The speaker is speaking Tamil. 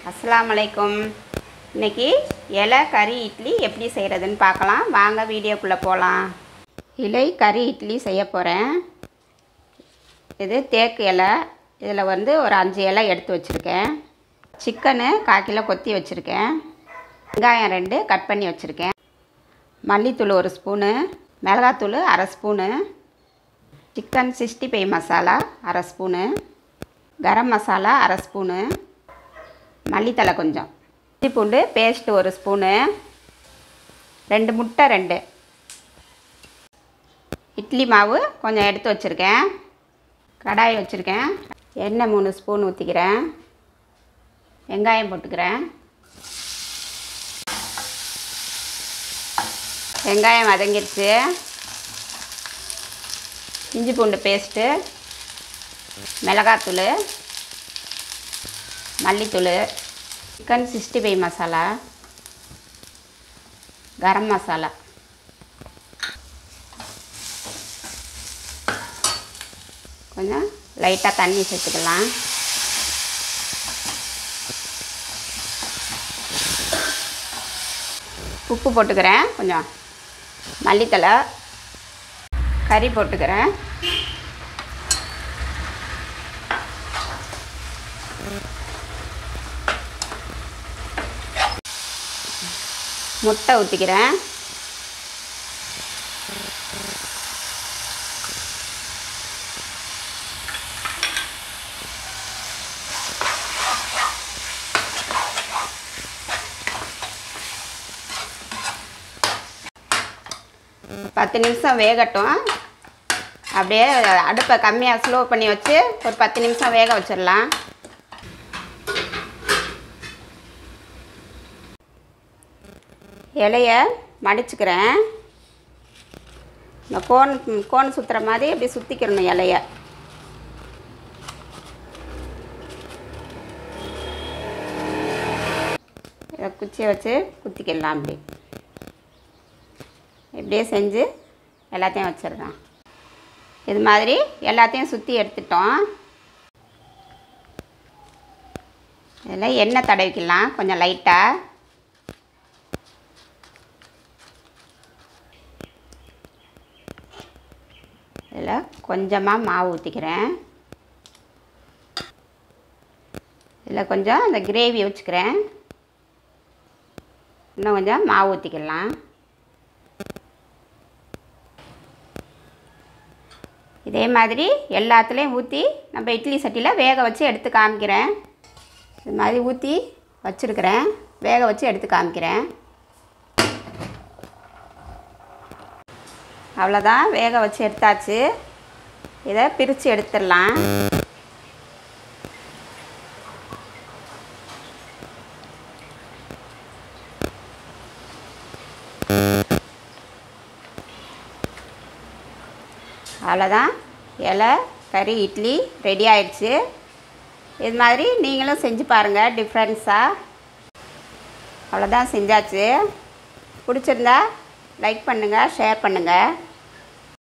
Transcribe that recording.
அஸ்ஸலாமு அலைக்கும். இன்றைக்கி இலை கறி இட்லி எப்படி செய்கிறதுன்னு பார்க்கலாம். வாங்க வீடியோக்குள்ளே போகலாம். இலை கறி இட்லி செய்ய போகிறேன். இது தேக்கு இலை. இதில் ஒரு 5 இலை எடுத்து வச்சுருக்கேன். சிக்கனு 1/4 கிலோ கொத்தி வச்சுருக்கேன். வெங்காயம் 2 கட் பண்ணி வச்சுருக்கேன். மல்லித்தூள் 1 ஸ்பூனு, மிளகாத்தூள் 1/2 spoon, chicken 65 masala 1/2 spoon, garam masala 1/2 spoon, மல்லித்தலை கொஞ்சம், இஞ்சி பூண்டு பேஸ்ட்டு 1 ஸ்பூனு, 2 முட்டை 2, இட்லி மாவு கொஞ்சம் எடுத்து வச்சுருக்கேன். கடாய் வச்சுருக்கேன். எண்ணெய் 3 ஸ்பூன் ஊற்றிக்கிறேன். வெங்காயம் போட்டுக்கிறேன். வெங்காயம் வதங்கிடுச்சு. இஞ்சி பூண்டு பேஸ்ட்டு, மிளகாத்தூள், மல்லித்தூள், சிக்கன் 65 மசாலா, கரம் மசாலா, கொஞ்சம் லைட்டாக தண்ணி சேர்த்துக்கலாம். உப்பு போட்டுக்கிறேன். கொஞ்சம் மல்லித்தலை, கறி போட்டுக்கிறேன். முட்டை ஊற்றிக்கிறேன். பத்து நிமிஷம் வேகட்டும். அப்படியே அடுப்பை கம்மியாக ஸ்லோ பண்ணி வச்சு ஒரு 10 நிமிஷம் வேக வச்சிடலாம். இலையை மடிச்சுக்கிறேன். இந்த கோன் சுற்றுற மாதிரி அப்படி சுற்றிக்கிறணும் இலையை. இதை குச்சியை வச்சு குத்திக்கிடலாம். அப்படி இப்படியே செஞ்சு எல்லாத்தையும் வச்சிடுறேன். இது மாதிரி எல்லாத்தையும் சுற்றி எடுத்துட்டோம். இதில் எண்ணெய் தடவிக்கலாம் கொஞ்சம் லைட்டாக. இதில் கொஞ்சமாக மாவு ஊற்றிக்கிறேன். இதில் கொஞ்சம் அந்த கிரேவி வச்சுக்கிறேன். இன்னும் கொஞ்சம் மாவு ஊற்றிக்கலாம். இதே மாதிரி எல்லாத்துலேயும் ஊற்றி நம்ம இட்லி சட்டியில் வேக வச்சு எடுத்து காமிக்கிறேன். இது மாதிரி ஊற்றி வச்சுருக்கிறேன். வேக வச்சு எடுத்து காமிக்கிறேன். அவ்வளோதான், வேக வச்சு எடுத்தாச்சு. இதை பிரித்து எடுத்துடலாம். அவ்வளோதான், இலை கறி இட்லி ரெடி ஆயிடுச்சு. இது மாதிரி நீங்களும் செஞ்சு பாருங்கள் டிஃப்ரென்ஸாக. அவ்வளோதான், செஞ்சாச்சு. பிடிச்சிருந்தா லைக் பண்ணுங்கள், ஷேர் பண்ணுங்கள்.